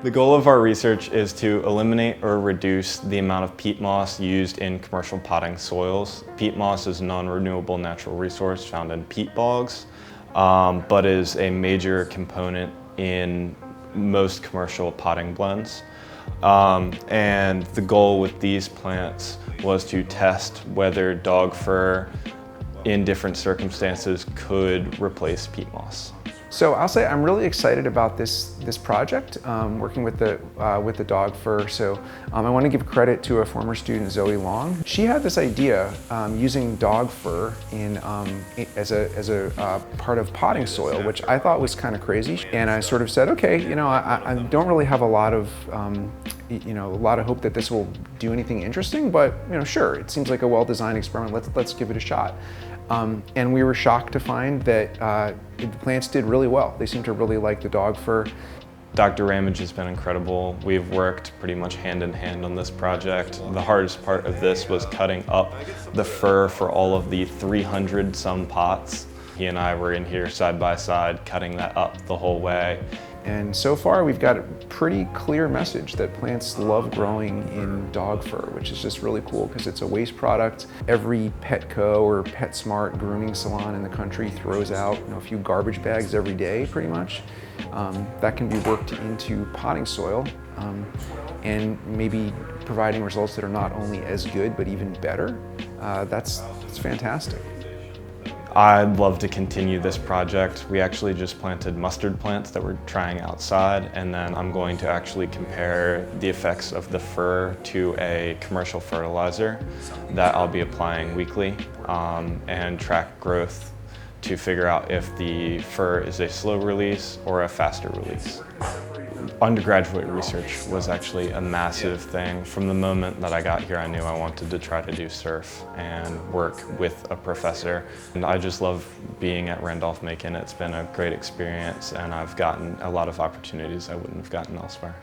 The goal of our research is to eliminate or reduce the amount of peat moss used in commercial potting soils. Peat moss is a non-renewable natural resource found in peat bogs, but is a major component in most commercial potting blends. And the goal with these plants was to test whether dog fur in different circumstances could replace peat moss. So I'll say I'm really excited about this project, working with the dog fur. So I want to give credit to a former student, Zoe Long. She had this idea using dog fur as a part of potting soil, which I thought was kind of crazy. And I sort of said, okay, you know, I don't really have a lot of hope that this will do anything interesting, but you know, sure, it seems like a well-designed experiment. Let's give it a shot. And we were shocked to find that the plants did really well. They seemed to really like the dog fur. Dr. Ramage has been incredible. We've worked pretty much hand in hand on this project. The hardest part of this was cutting up the fur for all of the 300 some pots. He and I were in here side by side, cutting that up the whole way. And so far we've got a pretty clear message that plants love growing in dog fur, which is just really cool because it's a waste product. Every Petco or PetSmart grooming salon in the country throws out a few garbage bags every day, pretty much. That can be worked into potting soil and maybe providing results that are not only as good but even better. That's fantastic. I'd love to continue this project. We actually just planted mustard plants that we're trying outside, and then I'm going to actually compare the effects of the fur to a commercial fertilizer that I'll be applying weekly and track growth to figure out if the fur is a slow release or a faster release. Undergraduate research was actually a massive thing. From the moment that I got here, I knew I wanted to try to do surf and work with a professor. And I just love being at Randolph-Macon. It's been a great experience, and I've gotten a lot of opportunities I wouldn't have gotten elsewhere.